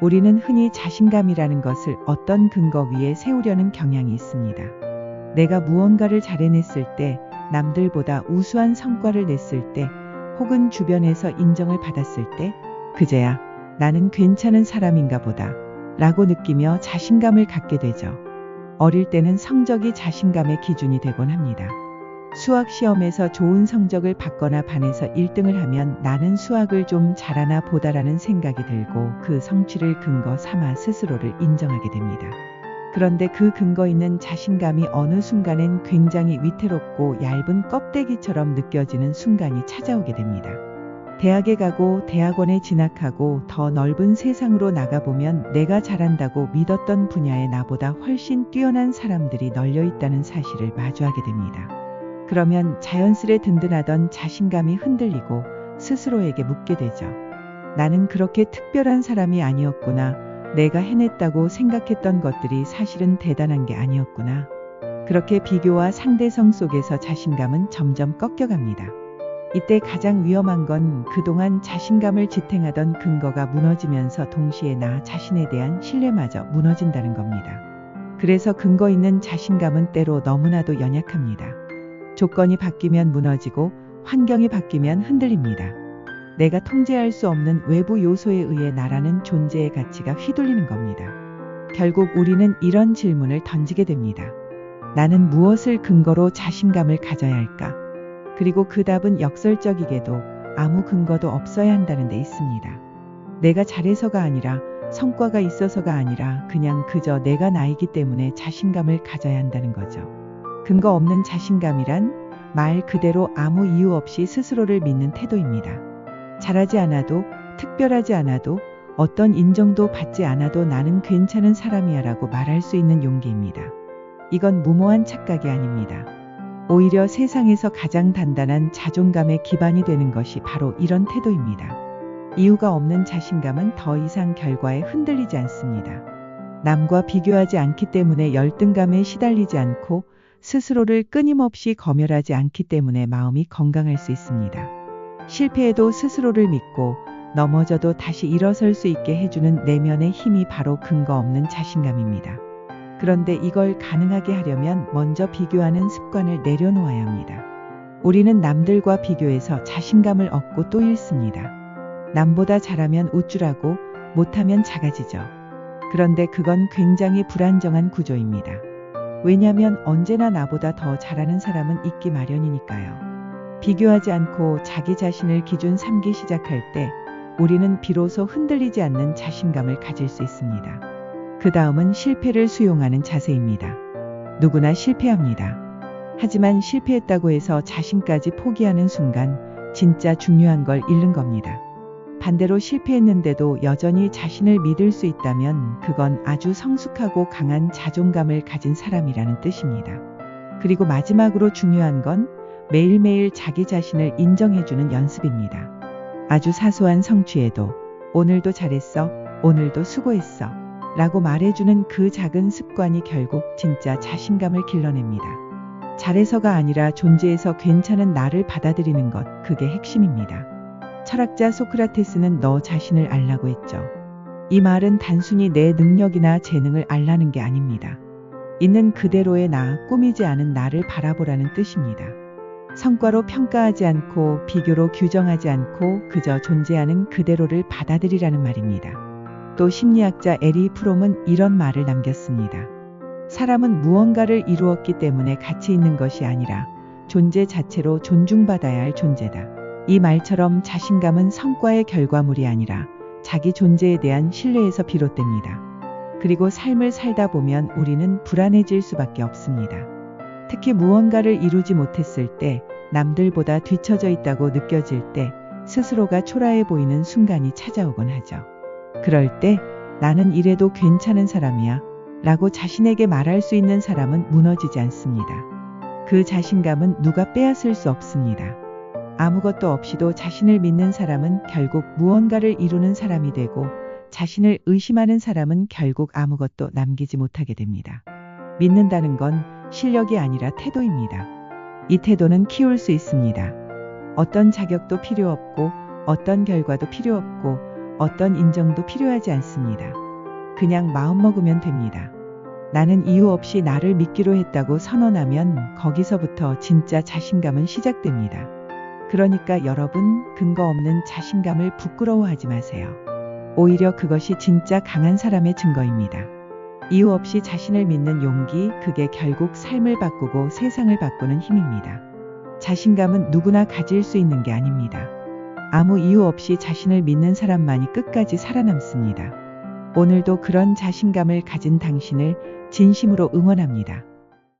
우리는 흔히 자신감이라는 것을 어떤 근거 위에 세우려는 경향이 있습니다. 내가 무언가를 잘해냈을 때, 남들보다 우수한 성과를 냈을 때, 혹은 주변에서 인정을 받았을 때, 그제야 나는 괜찮은 사람인가 보다 라고 느끼며 자신감을 갖게 되죠. 어릴 때는 성적이 자신감의 기준이 되곤 합니다. 수학 시험에서 좋은 성적을 받거나 반에서 1등을 하면 나는 수학을 좀 잘하나 보다라는 생각이 들고 그 성취를 근거 삼아 스스로를 인정하게 됩니다. 그런데 그 근거 있는 자신감이 어느 순간엔 굉장히 위태롭고 얇은 껍데기처럼 느껴지는 순간이 찾아오게 됩니다. 대학에 가고 대학원에 진학하고 더 넓은 세상으로 나가보면 내가 잘한다고 믿었던 분야에 나보다 훨씬 뛰어난 사람들이 널려 있다는 사실을 마주하게 됩니다. 그러면 자연스레 든든하던 자신감이 흔들리고 스스로에게 묻게 되죠. 나는 그렇게 특별한 사람이 아니었구나. 내가 해냈다고 생각했던 것들이 사실은 대단한 게 아니었구나. 그렇게 비교와 상대성 속에서 자신감은 점점 꺾여갑니다. 이때 가장 위험한 건 그동안 자신감을 지탱하던 근거가 무너지면서 동시에 나 자신에 대한 신뢰마저 무너진다는 겁니다. 그래서 근거 있는 자신감은 때로 너무나도 연약합니다. 조건이 바뀌면 무너지고 환경이 바뀌면 흔들립니다. 내가 통제할 수 없는 외부 요소에 의해 나라는 존재의 가치가 휘둘리는 겁니다. 결국 우리는 이런 질문을 던지게 됩니다. 나는 무엇을 근거로 자신감을 가져야 할까? 그리고 그 답은 역설적이게도 아무 근거도 없어야 한다는 데 있습니다. 내가 잘해서가 아니라 성과가 있어서가 아니라 그냥 그저 내가 나이기 때문에 자신감을 가져야 한다는 거죠. 근거 없는 자신감이란 말 그대로 아무 이유 없이 스스로를 믿는 태도입니다. 잘하지 않아도, 특별하지 않아도, 어떤 인정도 받지 않아도 나는 괜찮은 사람이야 라고 말할 수 있는 용기입니다. 이건 무모한 착각이 아닙니다. 오히려 세상에서 가장 단단한 자존감의 기반이 되는 것이 바로 이런 태도입니다. 이유가 없는 자신감은 더 이상 결과에 흔들리지 않습니다. 남과 비교하지 않기 때문에 열등감에 시달리지 않고 스스로를 끊임없이 검열하지 않기 때문에 마음이 건강할 수 있습니다. 실패해도 스스로를 믿고 넘어져도 다시 일어설 수 있게 해주는 내면의 힘이 바로 근거 없는 자신감입니다. 그런데 이걸 가능하게 하려면 먼저 비교하는 습관을 내려놓아야 합니다. 우리는 남들과 비교해서 자신감을 얻고 또 잃습니다. 남보다 잘하면 우쭐하고 못하면 작아지죠. 그런데 그건 굉장히 불안정한 구조입니다. 왜냐하면 언제나 나보다 더 잘하는 사람은 있기 마련이니까요. 비교하지 않고 자기 자신을 기준 삼기 시작할 때 우리는 비로소 흔들리지 않는 자신감을 가질 수 있습니다. 그 다음은 실패를 수용하는 자세입니다. 누구나 실패합니다. 하지만 실패했다고 해서 자신까지 포기하는 순간 진짜 중요한 걸 잃는 겁니다. 반대로 실패했는데도 여전히 자신을 믿을 수 있다면 그건 아주 성숙하고 강한 자존감을 가진 사람이라는 뜻입니다. 그리고 마지막으로 중요한 건 매일매일 자기 자신을 인정해주는 연습입니다. 아주 사소한 성취에도 오늘도 잘했어, 오늘도 수고했어 라고 말해주는 그 작은 습관이 결국 진짜 자신감을 길러냅니다. 잘해서가 아니라 존재해서 괜찮은 나를 받아들이는 것, 그게 핵심입니다. 철학자 소크라테스는 너 자신을 알라고 했죠. 이 말은 단순히 내 능력이나 재능을 알라는 게 아닙니다. 있는 그대로의 나, 꾸미지 않은 나를 바라보라는 뜻입니다. 성과로 평가하지 않고 비교로 규정하지 않고 그저 존재하는 그대로를 받아들이라는 말입니다. 또 심리학자 에리 프롬은 이런 말을 남겼습니다. 사람은 무언가를 이루었기 때문에 가치 있는 것이 아니라 존재 자체로 존중받아야 할 존재다. 이 말처럼 자신감은 성과의 결과물이 아니라 자기 존재에 대한 신뢰에서 비롯됩니다. 그리고 삶을 살다 보면 우리는 불안해질 수밖에 없습니다. 특히 무언가를 이루지 못했을 때, 남들보다 뒤처져 있다고 느껴질 때, 스스로가 초라해 보이는 순간이 찾아오곤 하죠. 그럴 때 나는 이래도 괜찮은 사람이야 라고 자신에게 말할 수 있는 사람은 무너지지 않습니다. 그 자신감은 누가 빼앗을 수 없습니다. 아무것도 없이도 자신을 믿는 사람은 결국 무언가를 이루는 사람이 되고 자신을 의심하는 사람은 결국 아무것도 남기지 못하게 됩니다. 믿는다는 건 실력이 아니라 태도입니다. 이 태도는 키울 수 있습니다. 어떤 자격도 필요 없고 어떤 결과도 필요 없고 어떤 인정도 필요하지 않습니다. 그냥 마음먹으면 됩니다. 나는 이유 없이 나를 믿기로 했다고 선언하면 거기서부터 진짜 자신감은 시작됩니다. 그러니까 여러분, 근거 없는 자신감을 부끄러워하지 마세요. 오히려 그것이 진짜 강한 사람의 증거입니다. 이유 없이 자신을 믿는 용기, 그게 결국 삶을 바꾸고 세상을 바꾸는 힘입니다. 자신감은 누구나 가질 수 있는 게 아닙니다. 아무 이유 없이 자신을 믿는 사람만이 끝까지 살아남습니다. 오늘도 그런 자신감을 가진 당신을 진심으로 응원합니다.